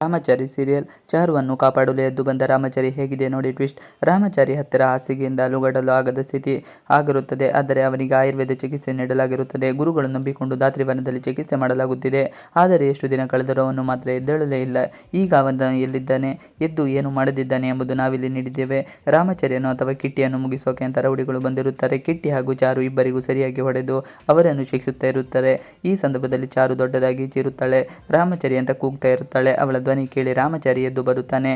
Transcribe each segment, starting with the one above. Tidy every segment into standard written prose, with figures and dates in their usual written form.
Ramachari serial. ಚಾರುವನ್ನು ಕಾಪಾಡಲು ಎದ್ದು ಬಂದ ರಾಮಾಚಾರಿ ಹೇಗಿದೆ ನೋಡಿ ಟ್ವಿಸ್ಟ್. ರಾಮಾಚಾರಿ ಹತ್ತಿರ ಹಾಸಿಗೆಯಿಂದ ಅಲುಗಾಡಲು ಆಗದ ಸ್ಥಿತಿ ಆಗಿರುತ್ತದೆ. ಆದರೆ ಅವನಿಗೆ ಆಯುರ್ವೇದ ಚಿಕಿತ್ಸೆ ನೀಡಲಾಗಿರುತ್ತದೆ. ಗುರುಗಳು ನಂಬಿಕೊಂಡು ಧಾತ್ರಿವನದಲ್ಲಿ ಚಿಕಿತ್ಸೆ ಮಾಡಲಾಗುತ್ತಿದೆ. ಆದರೆ ಎಷ್ಟು ದಿನ ಕಳೆದರೂ ಅವನು ಮಾತ್ರ ಎದ್ದೇಳಲೇ ಇಲ್ಲ. ಈಗ ಅವನು ಎಲ್ಲಿದ್ದಾನೆ, ಎದ್ದು ಏನು ಮಾಡದಿದ್ದಾನೆ ಎಂಬುದು ನಾವಿಲ್ಲಿ ನೀಡಿದ್ದೇವೆ. ರಾಮಾಚಾರಿಯನ್ನು ಅಥವಾ ಕಿಟ್ಟಿಯನ್ನು ಮುಗಿಸೋಕೆ ಅಂತ ರೌಡಿಗಳು ಬಂದಿರುತ್ತಾರೆ. ಕಿಟ್ಟಿ ಹಾಗೂ ಚಾರು ಇಬ್ಬರಿಗೂ ಸರಿಯಾಗಿ ಹೊಡೆದು ಅವರನ್ನು ಶಿಕ್ಷಿಸುತ್ತಾ ಇರುತ್ತಾರೆ. ಈ ಸಂದರ್ಭದಲ್ಲಿ ಚಾರು ದೊಡ್ಡದಾಗಿ ಚೀರುತ್ತಾಳೆ. ರಾಮಾಚಾರಿ ಅಂತ ಕೂಗ್ತಾ ಇರುತ್ತಾಳೆ. ಅವಳ ಧ್ವನಿ ಕೇಳಿ ರಾಮಾಚಾರಿ ಎದ್ದು ಬರುತ್ತಾನೆ.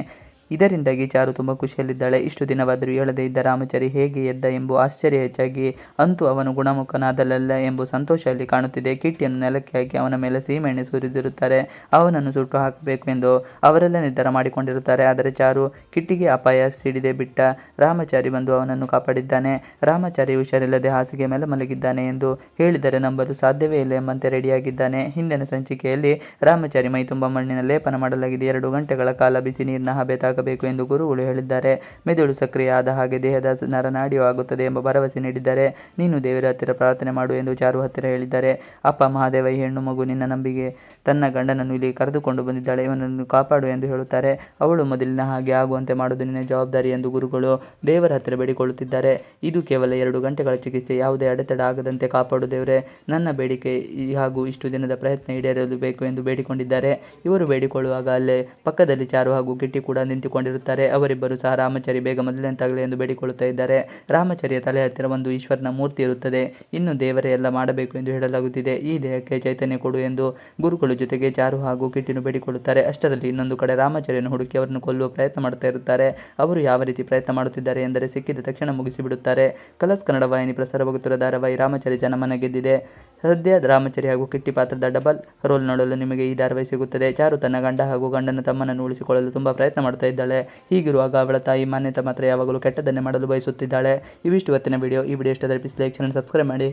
ಇದರಿಂದಾಗಿ ಚಾರು ತುಂಬ ಖುಷಿಯಲ್ಲಿದ್ದಾಳೆ. ಇಷ್ಟು ದಿನವಾದರೂ ಹೇಳದೇ ಇದ್ದ ರಾಮಾಚಾರಿ ಹೇಗೆ ಎದ್ದ ಎಂಬ ಆಶ್ಚರ್ಯ ಹೆಚ್ಚಾಗಿ, ಅಂತೂ ಅವನು ಗುಣಮುಖನಾದಲ್ಲ ಎಂಬ ಸಂತೋಷ ಅಲ್ಲಿ ಕಾಣುತ್ತಿದೆ. ಕಿಟ್ಟಿಯನ್ನು ನೆಲಕ್ಕೆ ಹಾಕಿ ಅವನ ಮೇಲೆ ಸೀಮೆಎಣ್ಣೆ ಸುರಿದಿರುತ್ತಾರೆ. ಅವನನ್ನು ಸುಟ್ಟು ಹಾಕಬೇಕು ಎಂದು ಅವರೆಲ್ಲ ನಿರ್ಧಾರ ಮಾಡಿಕೊಂಡಿರುತ್ತಾರೆ. ಆದರೆ ಚಾರು ಕಿಟ್ಟಿಗೆ ಅಪಾಯ ಸಿಡಿದೆ ಬಿಟ್ಟ ರಾಮಾಚಾರಿ ಬಂದು ಅವನನ್ನು ಕಾಪಾಡಿದ್ದಾನೆ. ರಾಮಾಚಾರಿ ಹುಷಾರಿಲ್ಲದೆ ಹಾಸಿಗೆ ಮೇಲೆ ಮಲಗಿದ್ದಾನೆ ಎಂದು ಹೇಳಿದರೆ ನಂಬಲು ಸಾಧ್ಯವೇ ಇಲ್ಲ ಎಂಬಂತೆ ರೆಡಿಯಾಗಿದ್ದಾನೆ. ಹಿಂದಿನ ಸಂಚಿಕೆಯಲ್ಲಿ ರಾಮಾಚಾರಿ ಮೈ ತುಂಬ ಮಣ್ಣಿನ ಲೇಪನ ಮಾಡಲಾಗಿದೆ. 2 ಗಂಟೆಗಳ ಕಾಲ ಬಿಸಿ ನೀರಿನ ಹಬೆ ತಾಗಬೇಕು ಎಂದು ಗುರುಗಳು ಹೇಳಿದ್ದಾರೆ. ಮೆದುಳು ಸಕ್ರಿಯ ಆದ ಹಾಗೆ ದೇಹದ ನರನಾಡಿಯೂ ಆಗುತ್ತದೆ ಎಂಬ ಭರವಸೆ ನೀಡಿದ್ದಾರೆ. ನೀನು ದೇವರ ಹತ್ತಿರ ಪ್ರಾರ್ಥನೆ ಮಾಡು ಎಂದು ಚಾರು ಹತ್ತಿರ ಹೇಳಿದ್ದಾರೆ. ಅಪ್ಪ ಮಹಾದೇವ, ಈ ಹೆಣ್ಣು ಮಗು ನಿನ್ನ ನಂಬಿಕೆ ತನ್ನ ಗಂಡನನ್ನು ಇಲ್ಲಿಗೆ ಕರೆದುಕೊಂಡು ಬಂದಿದ್ದಾಳೆ, ಇವನನ್ನು ಕಾಪಾಡು ಎಂದು ಹೇಳುತ್ತಾರೆ. ಅವಳು ಮೊದಲಿನ ಹಾಗೆ ಆಗುವಂತೆ ಮಾಡುವುದು ನಿನ್ನ ಜವಾಬ್ದಾರಿ ಎಂದು ಗುರುಗಳು ದೇವರ ಹತ್ತಿರ ಬೇಡಿಕೊಳ್ಳುತ್ತಿದ್ದಾರೆ. ಇದು ಕೇವಲ 2 ಗಂಟೆಗಳ ಚಿಕಿತ್ಸೆ, ಯಾವುದೇ ಅಡೆತಡೆ ಆಗದಂತೆ ಕಾಪಾಡು ದೇವರೇ, ನನ್ನ ಬೇಡಿಕೆ ಹಾಗೂ ಇಷ್ಟು ದಿನದ ಪ್ರಯತ್ನ ಈಡೇರಬೇಕು ಎಂದು ಬೇಡಿಕೊಂಡಿದ್ದಾರೆ. ಇವರು ಬೇಡಿಕೊಳ್ಳುವಾಗ ಅಲ್ಲೇ ಪಕ್ಕದಲ್ಲಿ ಚಾರು ಹಾಗೂ ಕಿಟ್ಟಿ ಕೂಡ ನಿಂತುಕೊಂಡಿರುತ್ತಾರೆ. ಅವರಿಬ್ಬರು ಸಹ ರಾಮಾಚಾರಿ ಬೇಗ ಮೊದಲನೆಯಂತಾಗಲಿ ಎಂದು ಬೇಡಿಕೊಳ್ಳುತ್ತಾ ಇದ್ದಾರೆ. ರಾಮಾಚಾರಿಯ ತಲೆ ಹತ್ತಿರ ಒಂದು ಈಶ್ವರನ ಮೂರ್ತಿ ಇರುತ್ತದೆ. ಇನ್ನು ದೇವರೇ ಎಲ್ಲ ಮಾಡಬೇಕು ಎಂದು ಹೇಳಲಾಗುತ್ತಿದೆ. ಈ ದೇಹಕ್ಕೆ ಚೈತನ್ಯ ಕೊಡು ಎಂದು ಗುರುಗಳು ಜೊತೆಗೆ ಚಾರು ಹಾಗೂ ಕಿಟ್ಟಿನು ಬೇಡಿಕೊಳ್ಳುತ್ತಾರೆ. ಅಷ್ಟರಲ್ಲಿ ಇನ್ನೊಂದು ಕಡೆ ರಾಮಾಚಾರಿಯನ್ನು ಹುಡುಕಿ ಅವರನ್ನು ಕೊಲ್ಲುವ ಪ್ರಯತ್ನ ಮಾಡುತ್ತಾ ಇರುತ್ತಾರೆ. ಅವರು ಯಾವ ರೀತಿ ಪ್ರಯತ್ನ ಮಾಡುತ್ತಿದ್ದಾರೆ ಎಂದರೆ ಸಿಕ್ಕಿದ ತಕ್ಷಣ ಮುಗಿಸಿಬಿಡುತ್ತಾರೆ. ಕಲರ್ಸ್ ಕನ್ನಡ ವಾಹಿನಿ ಪ್ರಸಾರವಾಗುತ್ತಿರುವ ಧಾರಾವಾಹಿ ರಾಮಾಚಾರಿ ಜನಮನ ಗೆದ್ದಿದೆ. ಸದ್ಯ ರಾಮಾಚಾರಿ ಹಾಗೂ ಕಿಟ್ಟಿ ಪಾತ್ರದ ಡಬಲ್ ರೋಲ್ ನೋಡಲು ನಿಮಗೆ ಈ ಧಾರಾವಾಹಿ ಸಿಗುತ್ತದೆ. ಚಾರು ತನ್ನ ಗಂಡ ಹಾಗೂ ಗಂಡನ ತಮ್ಮನನ್ನು ಉಳಿಸಿಕೊಳ್ಳಲು ತುಂಬ ಪ್ರಯತ್ನ ಮಾಡ್ತಾ ಇದ್ದಾಳೆ. ಹೀಗಿರುವಾಗ ಅವಳ ತಾಯಿ ಮಾನ್ಯತಾ ಮಾತ್ರ ಯಾವಾಗಲೂ ಕೆಟ್ಟದನ್ನೇ ಮಾಡಲು ಬಯಸುತ್ತಿದ್ದಾಳೆ. ಇವಿಷ್ಟು ಇವತ್ತಿನ ವಿಡಿಯೋ. ಈ ವಿಡಿಯೋ ಇಷ್ಟದಲ್ಲಿ please like, share and subscribe ಮಾಡಿ.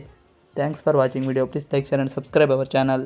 Thanks for watching video. Please like, share and subscribe our channel.